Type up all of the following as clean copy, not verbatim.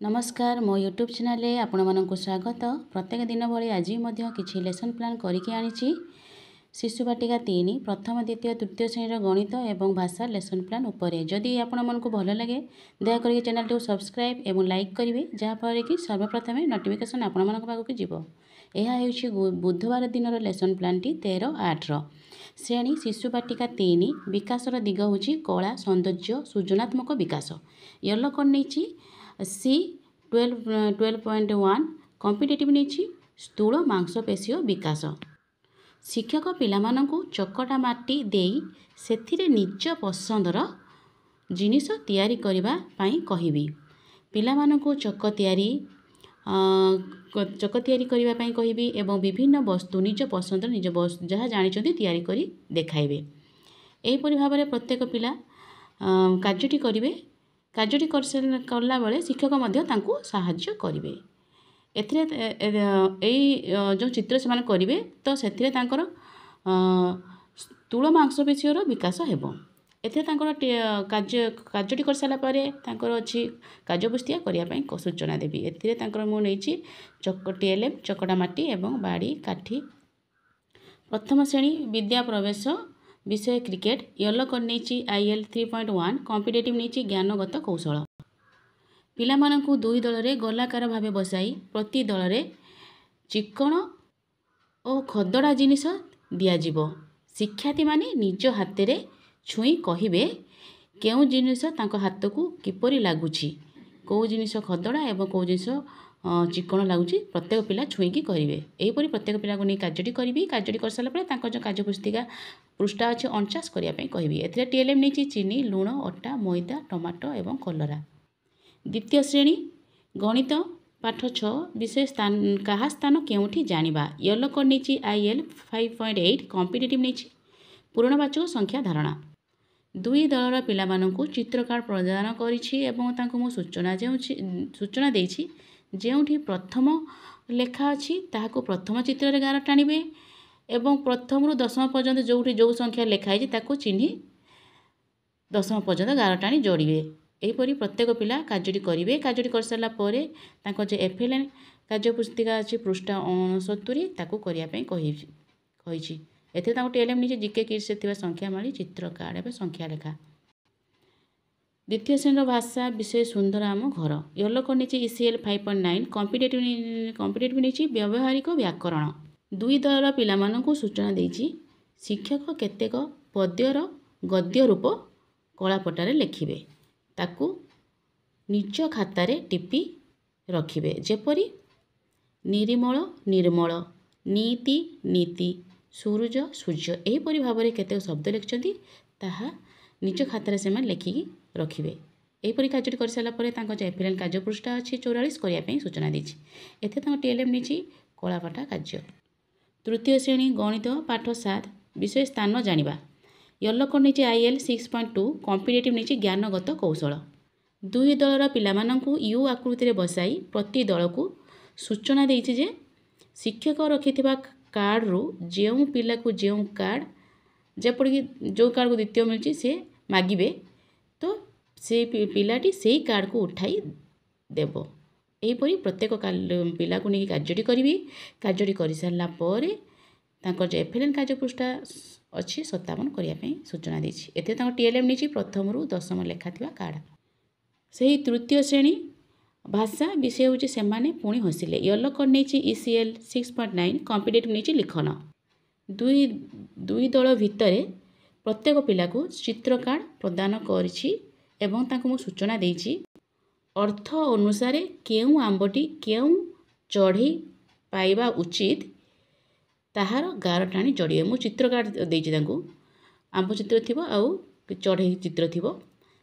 नमस्कार मो YouTube channel आपण मानक स्वागत। प्रत्येक दिन भली आज किसी लेसन प्लान करके आनी शिशु बाटिका 3 प्रथम द्वितीय तृतीय श्रेणी गणित एवं भाषा लेसन प्लान उपरे। जदि आपण मानक भल लगे दयाकोरी चैनल को सब्सक्राइब एवं लाइक करेंगे जहाँफल कि सर्वप्रथम नोटिफिकेशन आपण मानक पाखक जीव। यह बुधवार दिन लेसन प्लान टी 13/8 श्रेणी शिशु बाटिका 3 विकासर दिग हूँ कला सौंदर्य सृजनात्मक विकास। येलो कोड नहीं सी 12.1 कॉम्पिटिटिव नहीं स्थूल मांसपेशीय विकास। शिक्षक पिलामानंकु चकटा माटी देई सेथिरे निज पसंदर जिनिस तैयारी करिबा पई कहिबी। पिलामानंकु चक तैयारी करिबा पई कहिबी एवं विभिन्न वस्तु निज पसंदर निज जहाँ जानिचंती तैयारी करी देखाइबे। एहिपरि भाबरे प्रत्येक पिला कार्यटी करिवे। कार्यटी करला बेले शिक्षक मध्य तांकु साहाय्य करिवे। जो चित्र से करेंगे तो से स्थूल मांसपेशीर विकास हेबो। कार्यटी कर सारापर अच्छी कार्यपुस्तिका करने सूचना देवी। एथिरे मुझे टीएलएम चकटा माटी एवं बाड़ी काठी। प्रथम श्रेणी विद्या प्रवेश विषय क्रिकेट। येलो कोड नहीं IL 3.1 कॉम्पिटिटिव नहीं ज्ञानगत कौशल। पिला मानंकु दुई दल रे गोलाकार भावे बसाई प्रति दल रे चिकण और खदड़ा जिनिस दियाजिबो। शिक्षार्थी माने निज हाथ रे छुई कहिबे केउ जिनिस तांको हाथ को किपरि लागुछि, को जिनिस खदड़ा एवं को जिनिस चिकण लागुछि प्रत्येक पिला छुईकी करिवे। एहिपरि प्रत्येक पिला को नहीं कार्यटी करिवि। कार्यटी कर सारा परे तांको जो कार्यपुस्तिका पृष्ठा अच्छे 49 करिया पई कहिवि। एथिरे टीएलएम नहीं चीनी लुण अटा मैदा टमाटो एवं कलरा। द्वितीय श्रेणी गणित पाठ 6 विषय स्थान कहा स्थान केउठी जानिबा। येलो कोड नहीं IL 5.8 कॉम्पिटिटिव नहीं पूर्णवाचक संख्या धारणा। दुई दलर पिला मानंकु चित्र कार्ड प्रदान करिछि एवं तांको मो सूचना देछि जेउठी प्रथम लेखा अछि ताहाको प्रथम चित्र रे गार टाणिबे एवं प्रथम रु दशम पर्यंत जो संख्या लेखाई ताको चिन्ही दशम पर्यंत गार टाणी जोड़िबे। एहिपरि प्रत्येक पिला कार्यटी करेंगे। कार्यटी कर सारा पर जो FLN कार्यपुस्तिका अच्छी पृष्ठा 69 ताकू करने कही। एथिरे टीएलएम नहीं जीके किट्स से संख्या माली चित्र कार्ड एवं संख्या लेखा। द्वितीय श्रेणी भाषा विषय सुंदर आम घर। येलो कोड नहीं ECL 5.9 कॉम्पिटिटिव नहीं व्यावहारिक व्याकरण। दुई दलर पिला मानंकु सूचना देछि शिक्षक केतेक पद्यर गद्य रूप कलापटारे लिखिबे ताकू निज खातारे टिपि रखिबे। जेपरी निरिमल निर्मल नीति नीति सूरज सूर्य एहिपरि भाबरे केते शब्द लिखिछन्ती ताहा निज खातारे से लिखिकी रखिबे। एहिपरि कार्यटी कर सारा पर जो FLN कार्यपृष्ठा अच्छी 44 करने सूचना देछि। एथे टीएलएम नहीं कलापाठा कार्य। तृतीय श्रेणी गणित पाठ 7 विषय स्थान जानिबा। येलो कोड नहीं IL 6.2 कॉम्पिटिटिव नहीं ज्ञानगत कौशल। दुई दलर पिलामानंकु यू आकृति बसाई प्रति दल को सूचना देछि जे शिक्षक रखिथिबा कार्ड रु जेउ पिला को जेउ कार्ड जेपरिक जो कार्ड को द्वितीय मिलछि से मागिबे तो से पिलाटी से कार्ड को उठाई देबो। एहिपरि प्रत्येक पिला को नहीं कार्यटी करिवि। कार्यटी कर सारा पर जो FLN कार्यपृष्ठा अच्छी 57 करने सूचना देछि। एथे टीएलएम नहीं प्रथम रु दशम लेखा थिबा कार्ड। सही तृतीय श्रेणी भाषा विषय हूँ से पुणी हसिले। येलो कोड नहीं ECL 6.9 कॉम्पिटिटिव नहीं लिखन। दुई दल भितर प्रत्येक पिला को चित्र कार्ड प्रदान करिछि एवं तांको मो सूचना देछि अर्थ अनुसार केउ आंबटी केउ चढ़ी पाइबा उचित ताहार गार टाणी जोड़िए। मु चित्र कार्ड देछि तांको आंब चित्र थिबो आउ चढ़ई चित्र थिबो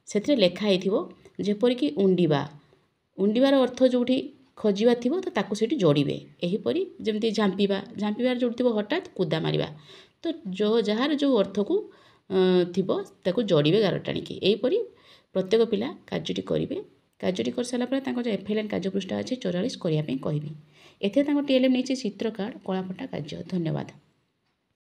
सेथरे लेखा हेथिबो जेपरिक उंडीबा उंडीबार अर्थ जोठी खोजिबा थिबो तो ताकू सेठी जोड़िबे। एहिपरि जेमति झांपीबार जोड़ी थिबो हठात कुदा मारिबा तो जो जहार जो अर्थ को थिबो ताकू जोड़िबे गार टाणिकी। एहिपरि प्रत्येक पिला कार्यटी करिवे। कार्यटी कर सारा पर जो FLN कार्यपृष्ठा अच्छे 44 करने कहिबी। एथे टीएलएम नहीं चित्र कार्ड कलापटा कार्य। धन्यवाद।